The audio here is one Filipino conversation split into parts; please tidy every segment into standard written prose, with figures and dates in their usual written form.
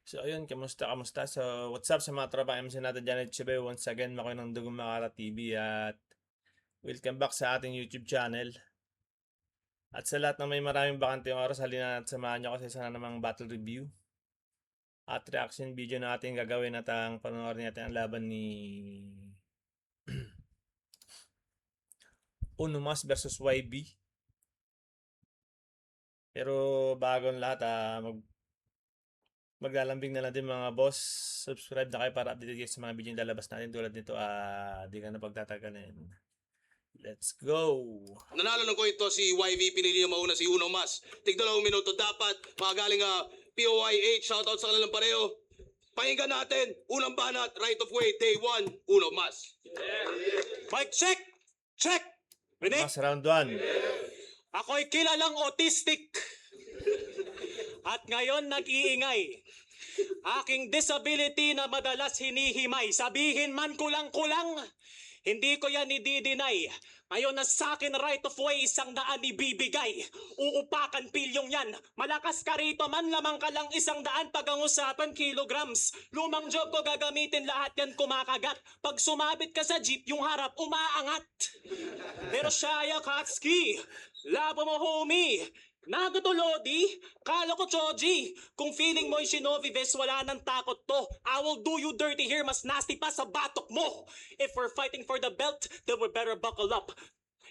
So ayun, kamusta? So what's up sa mga tropa MC natin dyan at Chibe? Once again, makoy ng Dugong Makara TV at welcome back sa ating YouTube channel. At sa lahat na may maraming bakante yung oras, halina at samahan nyo kasi sa namang battle review at reaction video na ating gagawin at ang panoorin natin ang laban ni Unomas versus YB. Pero bago ang lahat, maglalambing na lang din mga boss. Subscribe na kayo para updated kayo sa mga video yung lalabas natin tulad nito. Di ka na pagtatagalin. Let's go! Nanalo ng kwento si YV, pinili niya mauna si Uno Mas. Tig-2 minuto dapat, mga galing POIH, shoutout sa kanilang pareho. Pakinggan natin, unang banat, right of way, day 1, Uno Mas. Mic check! Check! Rinig? Mas round 1. Ako'y kilalang autistic. At ngayon nag-iingay. Aking disability na madalas hinihimay. Sabihin man kulang-kulang, hindi ko yan i-deny. Ngayon na sa akin right of way, 100 ibibigay. Uupakan pilyong yan. Malakas ka rito man, lamang ka lang 100 pag ang usapan kilograms. Lumang job ko gagamitin lahat yan kumakagat. Pag sumabit ka sa jeep, yung harap umaangat. Pero Shaya Katsuki, labo mo homie. Nagatulodi, kala ko Choji. Kung feeling mo'y shinobi vest, wala nang takot to. I will do you dirty here, mas nasty pa sa batok mo. If we're fighting for the belt, then we better buckle up.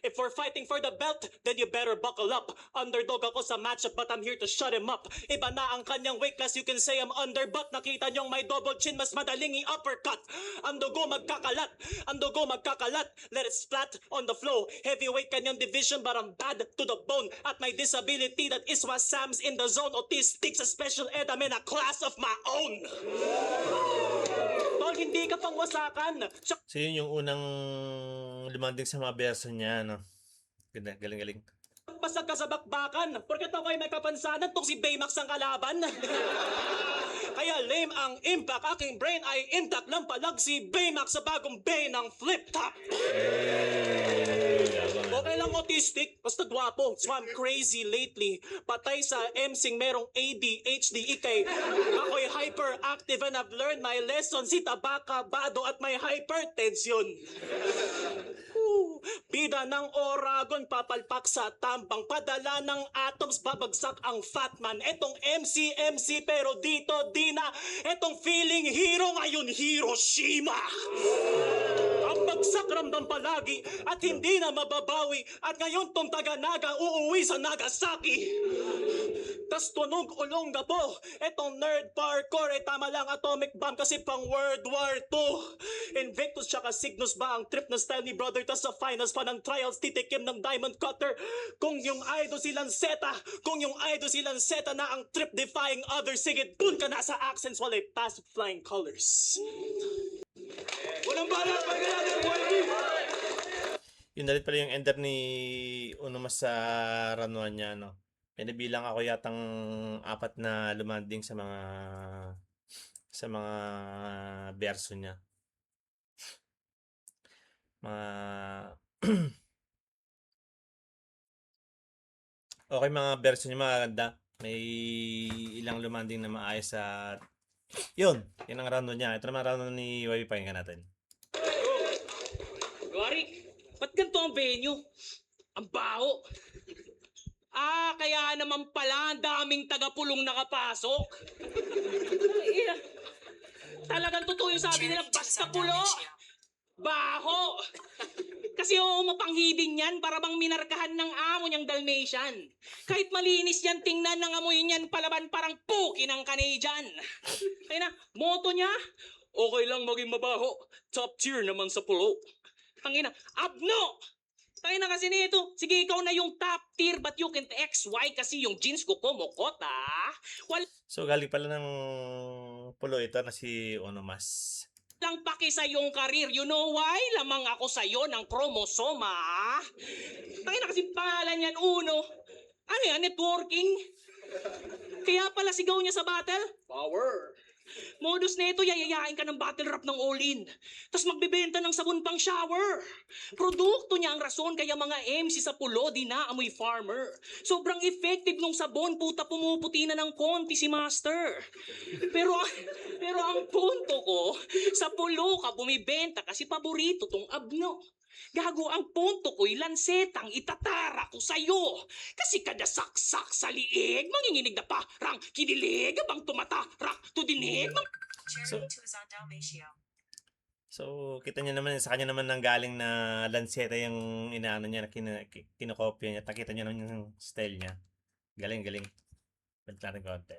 If we're fighting for the belt, then you better buckle up. Underdog ako sa matchup, but I'm here to shut him up. Iba na ang kanyang weight class, you can say I'm under, but nakita niyong may double chin, mas madaling i-uppercut. Ang dugo magkakalat, let it splat on the flow. Heavyweight kanyang division, but I'm bad to the bone. At my disability, that is why Sam's in the zone. Autistic sa special ed, I'm in a class of my own. Tol, hindi ka pang wasakan. So yun yung unang lumanding sa mga verso niya, no? Ganda, galing. Pasag ka sa bakbakan. Porket ako ay may kapansanan, tong si Baymax ang kalaban. Kaya lame ang impact, aking brain ay intact lang palag si Baymax sa bagong Bay ng flip top. Okay lang autistic, basta dwapo. So I'm crazy lately. Patay sa MCing merong ADHD ikay. Ako'y hyperactive and I've learned my lesson. Si Tabaka, Bado at may hypertension. Bida ng Oragon, papalpak sa tambang. Padala ng atoms, babagsak ang fatman. Etong MC pero dito di na. Etong feeling hero ngayon Hiroshima. Ang bagsak ramdam palagi at hindi na mababawi. At ngayon tong taga-naga uuwi sa Nagasaki. Tas tunog ulongga po. Etong nerd parkour, tama lang atomic bomb kasi pang World War II. Invictus tsaka Cygnus ba ang trip na style ni brother? Tas sa finals pa ng trials, titikim ng diamond cutter. Kung yung idol silang seta na ang trip defying others, sige dun ka na sa accents while I pass flying colors. Unang banat, pakinggan natin, YV. Yun na rin pala yung ender ni Unomas sa run 1 niya, no? May nabilang ako yatang 4 na lumanding sa mga verso niya. Okay, mga verso niya maganda. May ilang lumanding na maayos at yun ang round 1 niya. Ito naman round 1 ni YB, pakinggan natin. Wari, ba't ganito ang venue? Ang baho. Kaya naman pala ang daming tagapulong nakapasok. Talagang totoo yung sabi nila, basta pulo. Baho. Kasi mapanghiding yan, para bang minarkahan ng amo niyang Dalmatian. Kahit malinis yan, tingnan ng amoy niyan palaban parang puki ng Canadian. Kaya na, moto niya, okay lang maging mabaho. Top tier naman sa pulo. Tangina, abno! Tangina kasi nito, sige ikaw na yung top tier but you can't XY kasi yung jeans ko kumukot So galing pala ng pulo ito na si Unomas. Walang paki sa yung karir. You know why? Lamang ako sa'yo ng kromosoma. Tangina kasi pangalan yan, Uno. Ano yan, networking? Kaya pala sigaw niya sa battle? Power. Modus nito, yayayain ka ng bottle wrap ng all-in. Tapos magbebenta ng sabon pang shower. Produkto niya ang rason kaya mga MC sa pulo di na amoy farmer. Sobrang effective nung sabon, puta pumuputi na ng konti si Master. Pero ang punto ko, sa pulo ka bumibenta kasi paborito tong abno. Gago, ang punto ko'y lansetang itatara ko sa'yo. Kasi kada saksak sa liig, manginginig na parang kinilig abang tumatarak to dinig. Charity to Azan Dalmatio. So, kita niyo naman, sa kanya naman nang galing na lanseta yung inaano niya, na kinokopya niya. Takita niyo naman yung style niya. Galing, galing. Balik natin konti.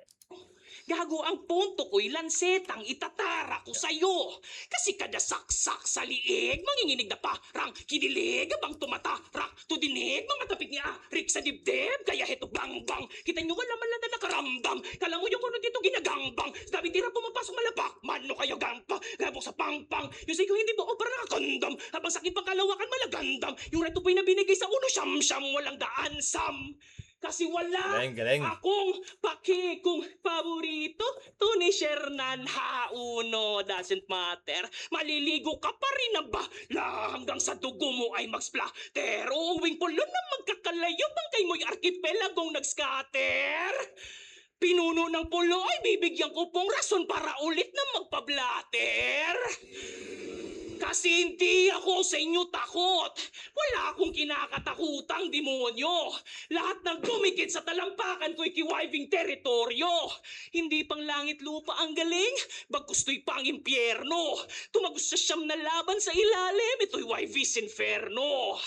Gago, ang punto ko'y lansetang itatara ko sa'yo. Kasi kada saksak sa liig, manginginig na parang kinilig abang tumatarak to dinig. Mga tapik ni Arik sa dibdib, kaya heto bang bang. Kita nyo wala man lang na nakaramdam. Kala mo yung kuno dito ginagangbang. Sabi tira pumapasok malabak, mano kayo gangpa. Gabong sa pangpang, yung sa'yo hindi ba o para nakakondam. Habang sakit pang kalawakan malagandam. Yung reto po'y nabinigay sa uno siyam-siyam, walang daan-sam. Kasi wala Galing, galing. akong pakikong paborito. To ni Shernan Hauno, doesn't matter. Maliligo ka pa rin na bala hanggang sa dugo mo ay mag-splatter. Uuwing pulo na magkakalayo bangkay mo'y arkipelagong nag-scatter. Pinuno ng pulo ay bibigyan ko pong rason para ulit na magpa-blatter. Kasi hindi ako sa inyo takot. Wala akong kinakatakutang demonyo. Lahat ng dumikit sa talampakan ko'y kiwiving teritoryo. Hindi pang langit lupa ang galing, bagkusto'y pang impyerno. Tumagos sa siyam na laban sa ilalim, ito'y YV's inferno.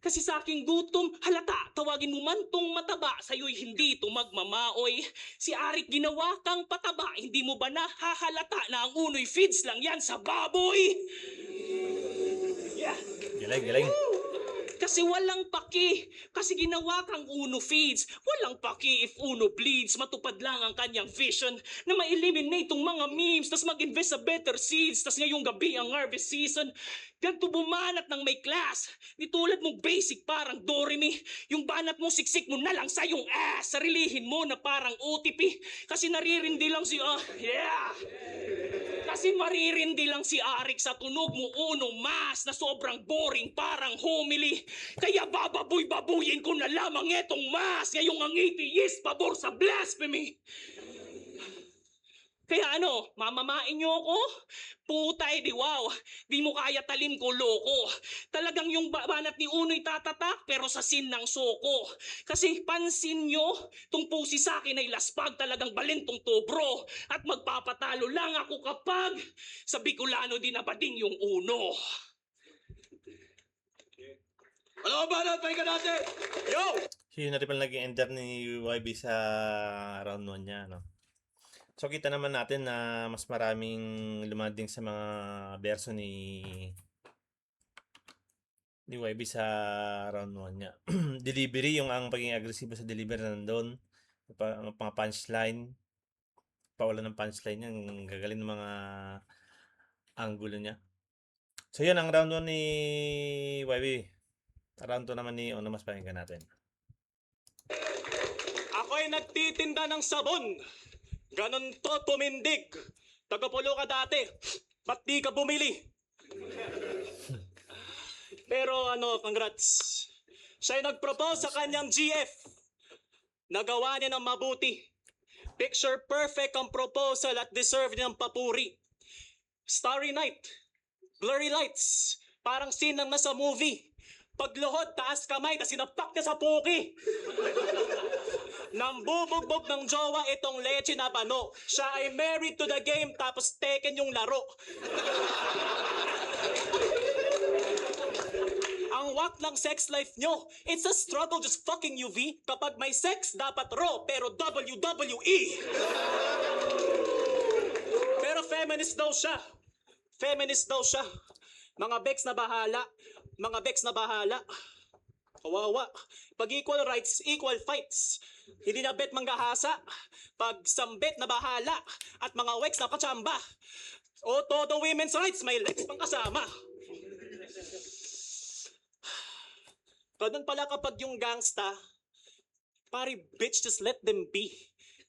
Kasi sa aking gutom, halata, tawagin mo man tong mataba, sa'yo'y hindi ito magmamaoy. Si Arik ginawa kang pataba, hindi mo ba nahahalata na ang uno'y feeds lang yan sa baboy? Yeah. Galing, galing. Kasi walang paki. Kasi ginawa kang Uno feeds. Walang paki if Uno bleeds. Matupad lang ang kanyang vision na ma-eliminate tong mga memes tas mag-invest sa better seeds. Tas ngayong gabi ang harvest season. Ganto bumanat ng may class. Di tulad mong basic parang Doremi. Yung banat mo siksik mo na lang sa yung ass. Sarilihin mo na parang OTP. Kasi naririndi lang si... Kasi maririndi lang si Arik sa tunog mo Uno mas na sobrang boring parang homily. Kaya bababoy-babuyin ko na lamang etong mas ngayong ang atheist pabor sa blasphemy. Kaya ano, mamamain nyo ako? Putay di wow, di mo kaya talim ko loko. Talagang yung banat ni Uno'y tatatak pero sa sin ng soko. Kasi pansin nyo, tong pusi sa akin ay laspag talagang balintong to bro. At magpapatalo lang ako kapag sa Bicolano dinabading yung Uno. Ano ba banat? Pahinga natin! Yo! So, yun na rin pala naging ender ni YB sa round 1 niya, no? So, kita naman natin na mas maraming lumanding sa mga verso ni YB sa round 1 niya. Delivery, yung ang pagiging agresibo sa delivery nandun. Ang mga punchline. Pawala ng punchline niya. Ang gagaling ng mga angulo niya. So, yun ang round 1 ni YB. Round 2 naman ni Ono, mas pakinggan natin. Ako'y nagtitinda ng sabon. Ganon to tumindig. Tagapulo ka dati. Ba't di ka bumili? Pero congrats. Siya'y nag-propose sa kanyang GF. Nagawa niya ng mabuti. Picture perfect ang proposal at deserve niya ng papuri. Starry night. Blurry lights. Parang scene ng nasa movie. Pagluhod, taas kamay, tas sinapak niya sa puki. Nang bubugbog ng jowa itong leche na bano. Siya ay married to the game tapos taken yung laro. Ang wak ng sex life nyo, it's a struggle just fucking UV. Kapag may sex, dapat raw, pero WWE. Pero feminist daw siya. Feminist daw siya. Mga beks na bahala. Mga beks na bahala. Kawawa. Pag equal rights, equal fights. Hindi na bet manggahasa. Pag sambet na bahala. At mga weks na kachamba. O todo women's rights, may legs pang kasama. Ganun pala kapag yung gangsta, pari bitch, just let them be.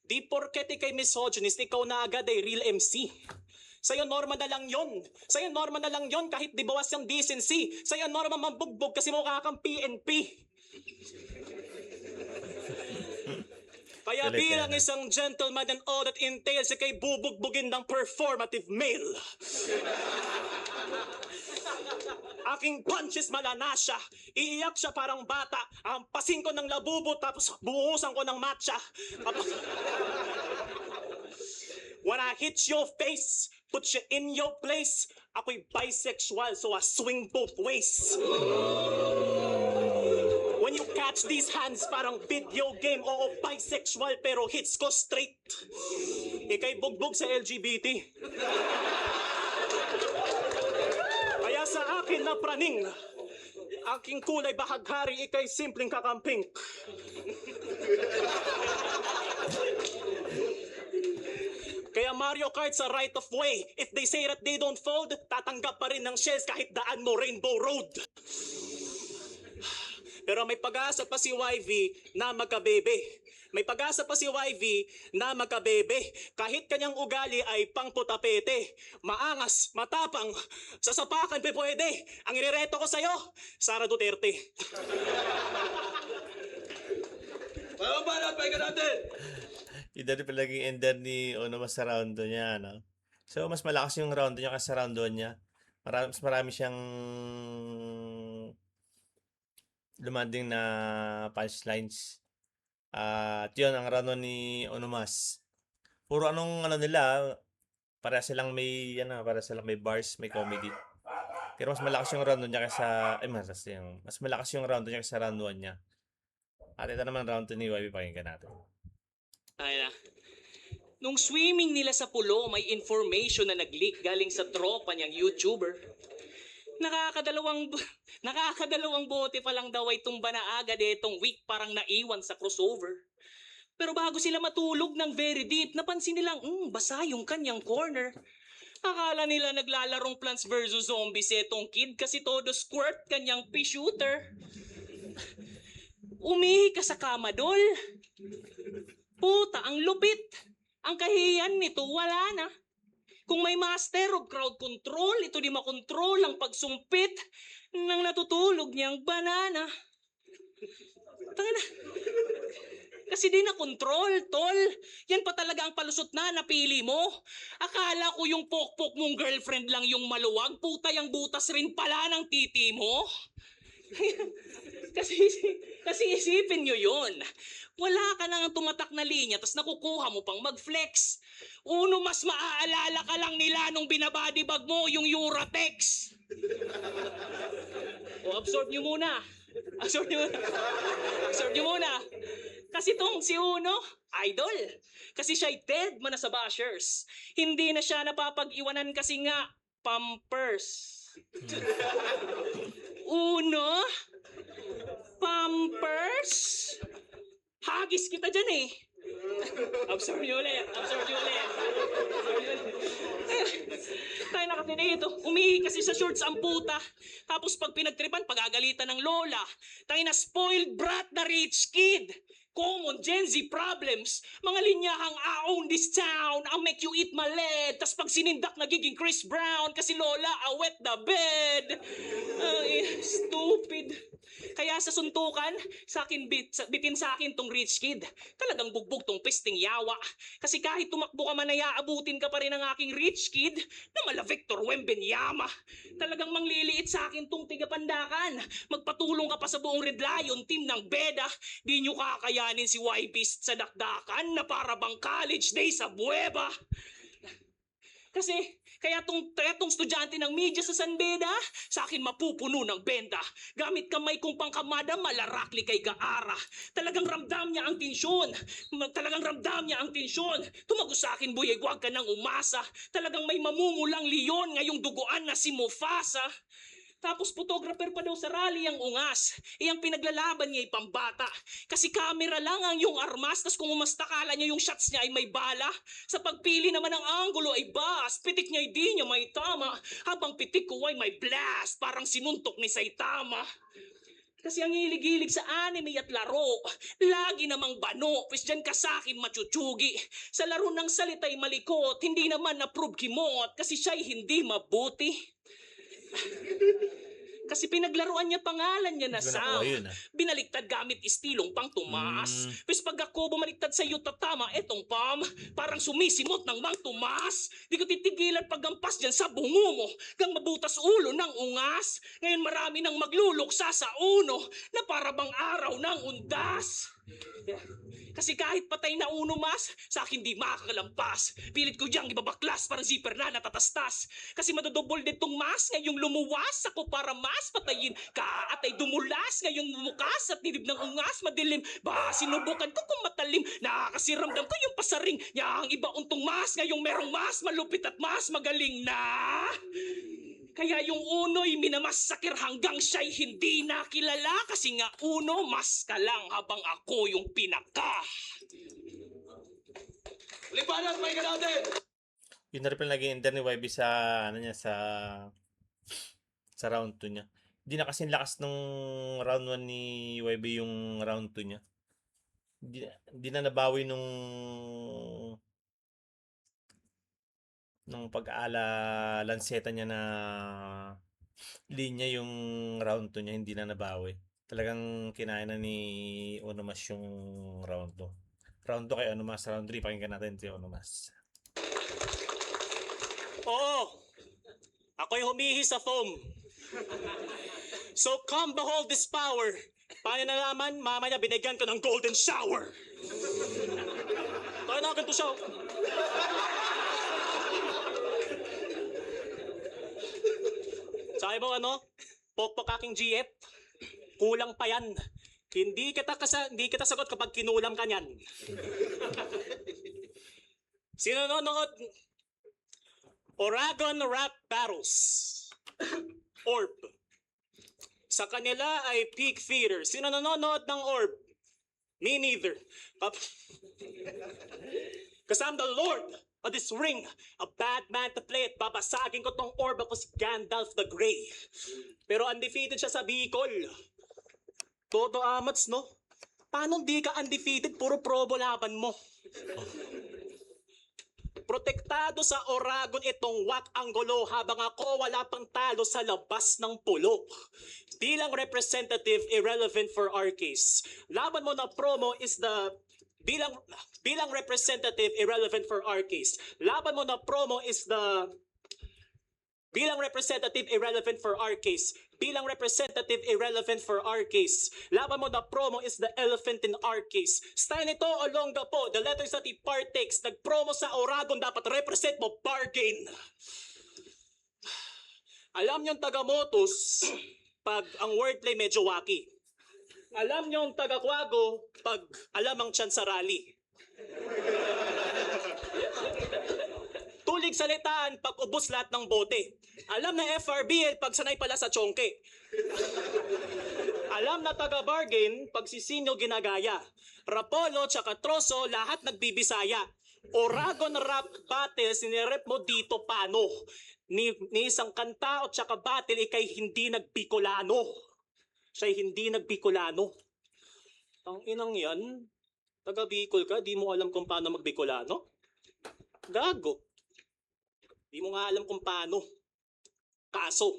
Di porket ikay misogynist, ikaw na agad ay real MC. Sa'yo norma na lang yon. Sa'yo norma na lang yon kahit di bawas yung decency. Sa'yo norma mambugbog kasi mukha kang PNP. Kaya Galit bilang yan. isang gentleman and all that entails, ikay bubugbugin ng performative male. Aking punches malana siya. Iiyak siya parang bata. Ampasin ko ng labubo tapos buhusan ko ng matcha. When I hit your face, put you in your place. Ako'y bisexual so I swing both ways. When you catch these hands, parang video game. Oo, bisexual pero hits ko straight. Ika'y bugbog sa LGBT. Kaya sa akin na praning, aking kulay bahaghari, ika'y simpleng kakamping. Kaya Mario Kart sa right of way. If they say that they don't fold, tatanggap pa rin ng shells kahit daan mo Rainbow Road. Pero may pag-asa pa si YV na magkabebe. May pag-asa pa si YV na magkabebe. Kahit kanyang ugali ay pangputapete. Maangas, matapang, sasapakan pe pwede. Ang irereto ko sa'yo, Sara Duterte. Walang banat, pahinga natin! Yung dati pala naging ender ni Ono mas sa round 2 niya, no? So, mas malakas yung round 2 niya kasi sa round 1 niya. Mas marami siyang lumanding na punchlines. At yun, ang round 1 ni Onomas. Puro anong ano nila, para silang may bars, may comedy. Pero mas malakas yung round 2 niya kaysa, mas malakas yung round 2 niya kaysa round 1 niya. At ito naman round 2 ni YB, pakinggan natin. Ay na. Nung swimming nila sa pulo, may information na nag-leak galing sa tropa niyang YouTuber. Nakakadalawang bote pa lang daw ay tumba na agad etong week parang naiwan sa crossover. Pero bago sila matulog ng very deep, napansin nilang, basa yung kanyang corner. Akala nila naglalarong Plants vs. Zombies etong kid kasi todo squirt kanyang pea shooter. Umihi ka sa kama, dol. Puta, ang lupit. Ang kahiyan nito, wala na. Kung may master of crowd control, ito di makontrol ang pagsumpit ng natutulog niyang banana. Tangina. Kasi di na control, tol. Yan pa talaga ang palusot na napili mo. Akala ko yung pokpok mong girlfriend lang yung maluwag. Puta, yung butas rin pala ng titi mo. kasi isipin nyo yun. Wala ka nang tumatak na linya tapos nakukuha mo pang mag-flex. Uno, mas maaalala ka lang nila nung binabadibag mo yung Uratex. Absorb nyo muna. Absorb nyo muna. Kasi tong si Uno, idol. Kasi siya'y dead man na sa bashers. Hindi na siya napapag-iwanan kasi nga Pampers. Uno? Pampers? Hagis kita dyan eh. Absorb nyo ulit. Tayo na kasi dito. Umihi kasi sa shorts ang puta. Tapos pag pinagtripan, pagagalitan ng lola. Tayo na spoiled brat na rich kid. Common Gen Z problems. Mga linyahang I own this town, I'll make you eat my lead. Tas pag sinindak nagiging Chris Brown kasi lola, I wet the bed. Stupid. Kaya sa suntukan, bitin sa akin tong rich kid. Talagang bugbog tong pisting yawa. Kasi kahit tumakbo ka man ay aabutin ka pa rin ng aking rich kid na mala Victor Wembanyama. Talagang mangliliit sa akin tong tigapandakan. Magpatulong ka pa sa buong Red Lion team ng Beda. Di nyo kakayanin si YB sa dakdakan na para bang college day sa buweba. Kasi, kaya tong estudyante ng media sa San Beda, sa akin mapupuno ng benda. Gamit kamay kong pangkamada, malarakli kay Gaara. Talagang ramdam niya ang tensyon. Tumagos sa akin, buyay, huwag ka nang umasa. Talagang may mamumulang leon ngayong duguan na si Mufasa. Tapos photographer pa daw sa rally ang ungas. Iyang pinaglalaban niya ay pambata. Kasi camera lang ang yung armas. Tapos kung umastakala niya yung shots niya ay may bala. Sa pagpili naman ng anggulo ay bas. Pitik niya ay di niya may tama. Habang pitik ko ay may blast. Parang sinuntok ni Saitama. Kasi ang hilig-hilig sa anime at laro, lagi namang bano, pwes dyan ka sa akin machuchugi. Sa laro ng salita'y malikot, hindi naman approve kimot, kasi siya'y hindi mabuti. Kasi pinaglaruan niya pangalan niya na Hindi ko Sam. nakuha yun, ah. Binaliktad gamit istilong pang tumas. Pwes pag ako bumaliktad sa iyo tatama etong pam, parang sumisimot ng mang tumas. Di ko titigilan paggampas dyan sa bungo mo, gang mabutas ulo ng ungas. Ngayon marami nang magluluksa sa uno, na para bang araw ng undas. Kasi kahit patay na uno mas, sa akin di makakalampas. Pilit ko diyang ibabaklas, parang zipper na natatastas. Kasi madodobol ditong mas, ngayong lumuwas ako para mas patayin ka. At ay dumulas, ngayong bumukas at nilib ng ungas madilim. Ba, sinubukan ko kung matalim, nakakasiramdam ko yung pasaring. Yang iba untong mas, ngayong merong mas malupit at mas magaling na. Kaya yung uno'y minamasakir hanggang siya'y hindi nakilala kasi nga uno mas ka lang habang ako yung pinaka. Lipanan, pahinga natin! Yun na rin pala naging ender ni YB sa, ano niya, sa round 2 niya. Hindi na kasing lakas nung round 1 ni YB yung round 2 niya. Hindi na nabawi nung pag-aala lanseta niya na linya yung round 2 niya, hindi na nabawi. Talagang kinaya na ni Onomas yung round 2. Round 2 kay Onomas, round 3 pakinggan natin si Onomas. Oo, ako'y humihi sa foam. So come behold this power. Paano na naman, mamaya binigyan ko ng golden shower. Tayo na ganito siya. Sabi mo ano, pokpok aking GF, kulang pa yan. Hindi kita sagot kapag kinulam ka niyan. Sino nanonood? Oragon Rap Battles. Orb. Sa kanila ay Peak Theater. Sino nanonood ng Orb? Me neither. Because I'm the Lord of this ring. A bad man to play it. Babasagin ko tong Orb ako si Gandalf the Grey. Pero undefeated siya sa Bicol. Todo amats, no? Paano di ka undefeated? Puro probo laban mo. Protektado sa Oragon itong Wat Angulo habang ako wala pang talo sa labas ng pulo. Bilang representative, irrelevant for our case. Laban mo na promo is the... Bilang representative, irrelevant for our case. Laban mo na promo is the... Bilang representative, irrelevant for our case. Bilang representative, irrelevant for our case. Laban mo na promo is the elephant in our case. Style nito, Olonga po. The letters that he partakes. Nag-promo sa Oragon, dapat represent mo, bargain. Alam niyong taga-Motus, pag ang wordplay medyo wacky. Alam niyong taga-Quago, pag alam ang tiyan sa rally. Tulig salitaan pag ubos lahat ng bote. Alam na FRBL pag sanay pala sa chongke. Alam na taga-bargain pag si Sinyo ginagaya. Rapolo tsaka Troso lahat nagbibisaya. Oragon Rap Battle sinirep mo dito paano? Ni isang kanta o tsaka battle ikay hindi nagbicolano. Siya'y hindi nagbicolano. Ang inang yan, taga-Bicol ka, di mo alam kung paano magbicolano? Gago. Di mo nga alam kung paano. Kaso,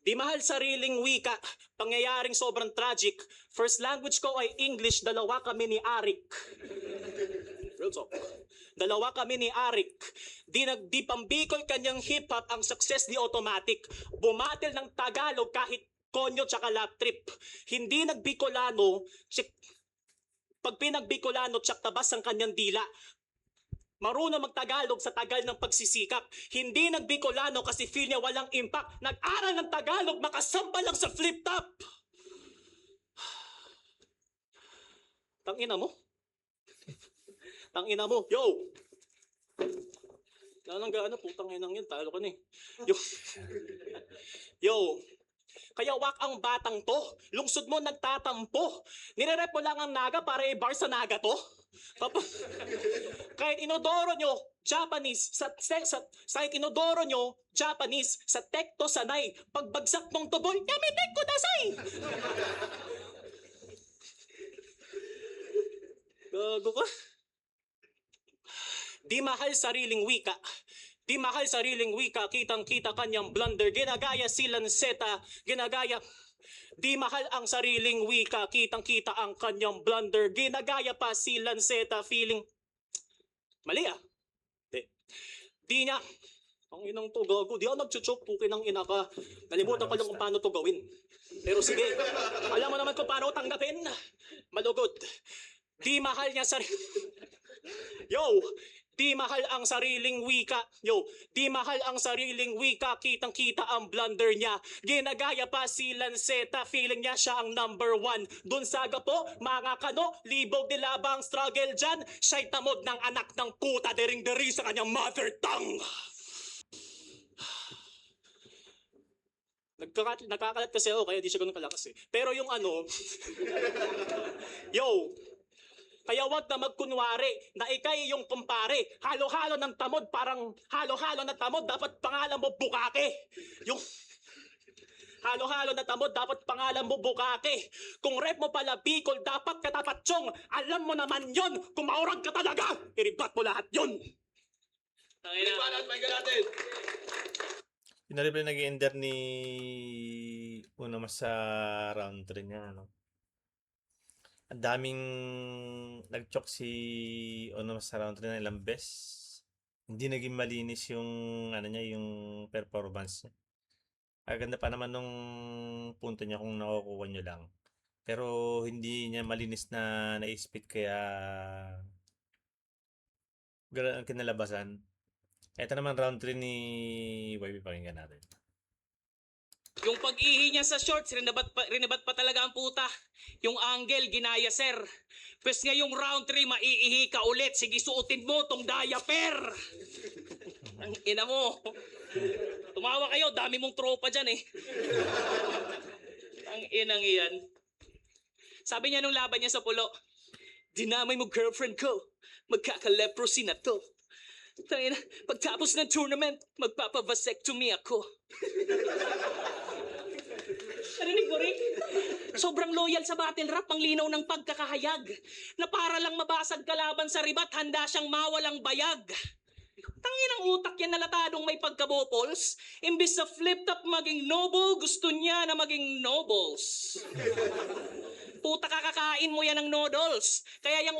di mahal sariling wika, pangyayaring sobrang tragic. First language ko ay English, dalawa kami ni Arik. Real talk. Dalawa kami ni Arik. Di pambikol kanyang hip-hop ang success di automatic. Bumatil ng Tagalog kahit konyo tsaka lap trip. Hindi nagbicolano, pag pinagbicolano tsak tabas ang kanyang dila. Marunong magtagalog sa tagal ng pagsisikap. Hindi nagbicolano kasi feel niya walang impact. Nag-aral ng Tagalog, makasamba lang sa flip top. Tangina mo. Tangina mo. Yo! Ano, putang inang yun. Talo ko na eh. Yo! Kaya wak ang batang to. Lungsod mo nagtatampo. Nire-rep mo lang ang naga para i-bar sa naga to. Kahit inodoro nyo, Japanese. Sa ikinodoro nyo, Japanese. Sa tekto sanay. Pagbagsak mong tuboy, yamitek ko dasay! Gago ka. Di mahal sariling wika. Di mahal sariling wika, kitang-kita kanyang blunder. Ginagaya si Lanceta, ginagaya. Di mahal ang sariling wika, kitang-kita ang kanyang blunder. Ginagaya pa si Lanceta, feeling, mali ah. Di niya, ang inang to gago, di ako nagchuchok, pukin ang ina ka. Nalimutan ko lang kung paano to gawin. Pero sige, alam mo naman kung paano tanggapin. Malugod. Di mahal niya Yo, di mahal ang sariling wika. Yo, di mahal ang sariling wika. Kitang-kita ang blunder niya. Ginagaya pa si Lanceta. Feeling niya siya ang number 1. Dun sa po, mga kano, libog nilabang struggle dyan. Siya'y tamod ng anak ng puta. Dering-deri sa kanyang mother tongue. Nakakalat kasi ako, kaya di siya ganun kalakas eh. Pero yung yo, kaya wag na magkunwari na ikay yung kumpare. Halo-halo ng tamod, parang halo-halo na tamod, dapat pangalan mo Bukake. Yung halo-halo na tamod, dapat pangalan mo Bukake. Kung rep mo pala Bicol, dapat katapatsyong. Alam mo naman yon, kung maurag ka talaga, iribat mo lahat yon. Uling banat, pakinggan natin. Yun na rin pala nag-ender ni Uno Mas sa round 3 niya, ano. Ang daming nag-choke si Uno Mas sa round 3 na ilang beses. Hindi naging malinis yung niya, yung performance niya. Aganda pa naman nung punto niya kung nakukuha niyo lang. Pero hindi niya malinis na na-spit, kaya ganun ang kinalabasan. Ito naman round 3 ni YB, pakinggan natin. Yung pag-ihi niya sa shorts, rinabat pa talaga ang puta. Yung angle, ginaya sir. Pwes ngayong round 3, maiihi ka ulit. Sige, suotin mo tong diaper. Ang ina mo. Tumawa kayo, dami mong tropa dyan eh. Ang inang iyan. Sabi niya nung laban niya sa pulo, dinamay mo girlfriend ko, magkaka-leprosy na to. Tangina, pagtapos ng tournament, magpapa-vasectomy ako. Narinig mo rin? Sobrang loyal sa battle rap, ang linaw ng pagkakahayag. Na para lang mabasag kalaban sa ribat, handa siyang mawalang bayag. Tanginang utak yan, nalatadong may pagkabopols. Imbis sa flip-top maging noble, gusto niya na maging nobles. Puta, kakakain mo yan ng noodles. Kaya yung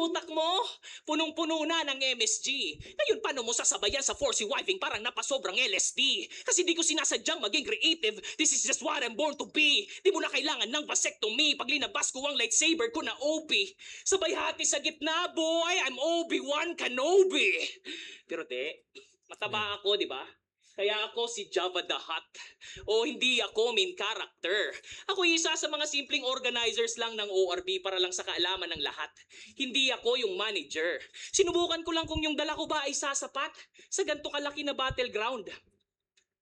utak mo, punong-puno na ng MSG. Ngayon, paano mo sasabayan sa forcey wiving parang napasobrang LSD? Kasi di ko sinasadyang maging creative. This is just what I'm born to be. Di mo na kailangan ng vasectomy. Pag linabas ko ang lightsaber ko na OP. Sabay hati sa gitna, boy. I'm Obi-Wan Kenobi. Pero mataba ako, di ba? Kaya ako si Java the Hutt. O hindi ako main character. Ako isa sa mga simpleng organizers lang ng ORB para lang sa kaalaman ng lahat. Hindi ako yung manager. Sinubukan ko lang kung yung dala ko ba ay sasapat sa ganito kalaki na battleground.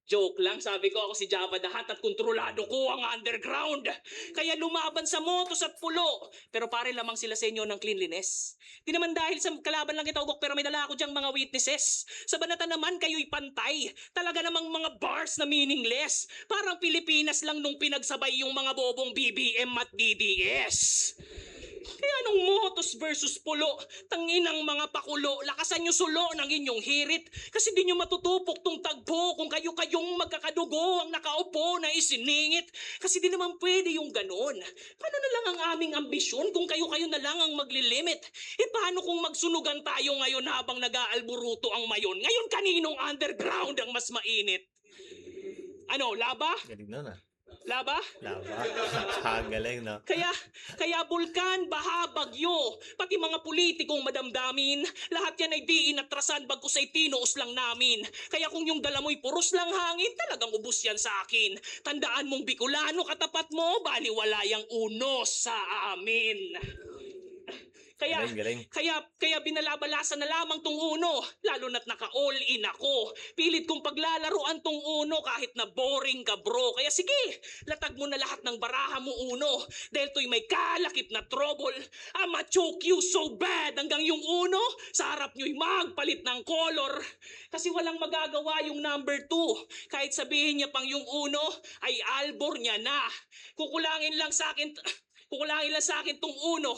Joke lang, sabi ko ako si Java the Hutt at kontrolado ko ang underground. Kaya lumaban sa motos at pulo. Pero pare lamang sila sa inyo ng cleanliness. Di naman dahil sa kalaban lang kita ugok, pero may dala ako dyang mga witnesses. Sa banatan naman kayo'y pantay. Talaga namang mga bars na meaningless. Parang Pilipinas lang nung pinagsabay yung mga bobong BBM at DDS. Kaya nung motos versus pulo, tanginang mga pakulo, lakasan nyo sulo ng inyong hirit. Kasi di nyo matutupok tong tagpo kung kayo-kayong magkakadugo ang nakaupo na isiningit. Kasi di naman pwede yung ganon. Paano na lang ang aming ambisyon kung kayo-kayo na lang ang maglilimit? Paano kung magsunugan tayo ngayon habang nag-aalburuto ang mayon? Ngayon kaninong underground ang mas mainit? Ano, laba? Galing nun ah. Laba? Lava. Galing, no? Kaya bulkan, baha, bagyo, pati mga politikong madamdamin, lahat yan ay di inatrasan bagkus ay tinuos lang namin. Kaya kung yung dala mo'y puros lang hangin, talagang ubus yan sa akin. Tandaan mong Bicolano katapat mo, baliwala yang unos sa amin. Kaya Kaya, Galing. kaya binalabalasan na lamang tong uno. Lalo na't naka-all in ako. Pilit kong paglalaroan tong uno kahit na boring ka bro. Kaya sige, latag mo na lahat ng baraha mo uno. Dahil to'y may kalakip na trouble. I'ma choke you so bad hanggang yung uno sa harap nyo'y magpalit ng color. Kasi walang magagawa yung number 2. Kahit sabihin niya pang yung uno ay albor niya na. Kukulangin lang sa akin tong uno.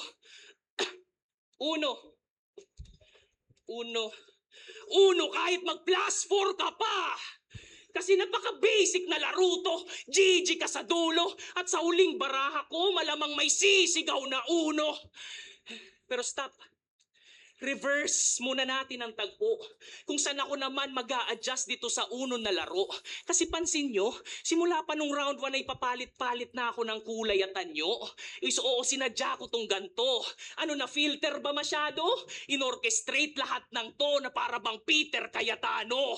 Uno kahit mag plus 4 ka pa. Kasi napaka-basic na laro to. GG ka sa dulo. At sa huling baraha ko, malamang may sisigaw na uno. Pero stop. Reverse muna natin ang tagpo. Kung saan ako naman mag-a-adjust dito sa uno na laro. Kasi pansin nyo, simula pa nung round 1 ay papalit-palit na ako ng kulay at anyo. Oo, sinadya ko tong ganto. Ano na, filter ba masyado? Inorchestrate lahat ng to na para bang Peter Cayetano.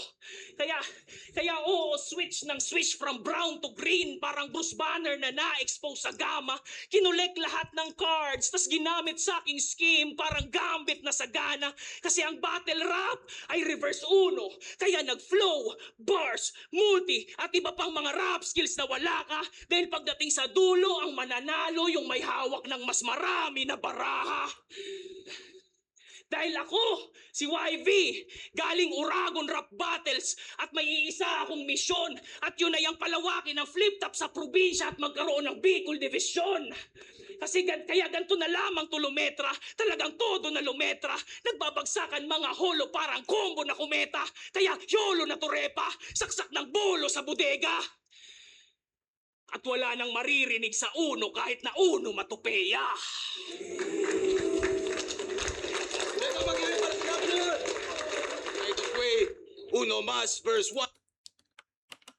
Kaya oo, switch from brown to green. Parang Bruce Banner na na-expose sa gamma. Kinolek lahat ng cards, tas ginamit sa aking scheme. Parang gambit na sa gana. Kasi ang battle rap ay reverse uno. Kaya nag-flow, bars, multi, at iba pang mga rap skills na wala ka. Dahil pagdating sa dulo, ang mananalo yung may hawak ng mas marami na baraha. Dahil ako, si YV, galing Uragon Rap Battles at may iisa akong misyon at yun ay ang palawakin ng flip-top sa probinsya at magkaroon ng Bicol Division. Kasi kaya ganito na lamang tulometra, talagang todo na lumetra. Nagbabagsakan mga holo parang combo na kumeta. Kaya yolo na turepa, saksak ng bolo sa bodega. At wala nang maririnig sa uno kahit na uno matupeya. Ito magaling para sinabi na yun. Right of way, Uno Mas verse 1.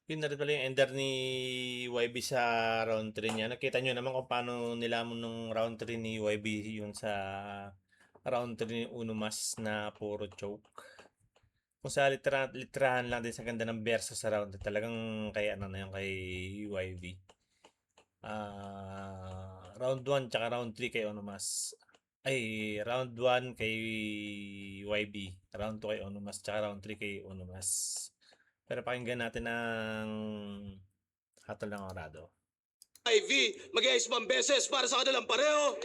Yun na rin pala yung ender ni YB sa round 3 niya. Nakita nyo naman kung paano nilamon nung round 3 ni YB yun sa round 3 ni Uno Mas na puro choke. Kung sa literahan lang din sa ganda ng verso sa round 3, talagang kay ano na yung kay YB. Round 1 tsaka round 3 kay Uno Mas. Ay, round 1 kay YB, round 2 kay Uno Mas, tsaka round 3 kay Uno Mas. Pero pakinggan natin ang hatol ng orado. IV, mag-iayos pang beses para sa kanilang pareho.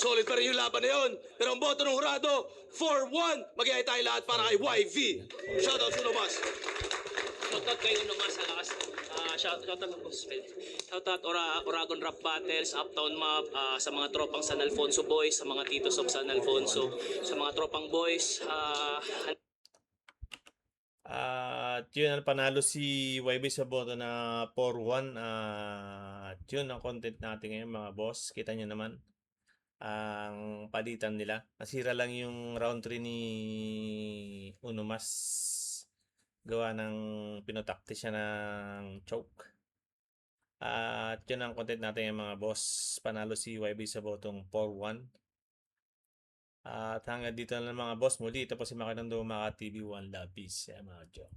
Solid pa rin yung laban na yun. Pero ang boto ng hurado, 4-1. Mag-iayos tayo lahat para kay YV. Shoutout sa Uno Mas. Shoutout kay Uno Mas sa lakas. Shoutout Uragon Rap Battles, Uptown Map, sa mga tropang San Alfonso boys, sa mga titos of San Alfonso, sa mga tropang boys. At yun, panalo si YB sa boto na 4-1. At yun ang content natin ngayon mga boss. Kita nyo naman ang palitan nila. Nasira lang yung round 3 ni Uno Mas. Gawa ng pinotakti siya ng choke. At yun ang content natin ngayon mga boss. Panalo si YB sa botong 4-1. At hanggang dito na lang mga boss. Muli, ito po si Makinang Dumaka TV. One love, peace. Mga Joe.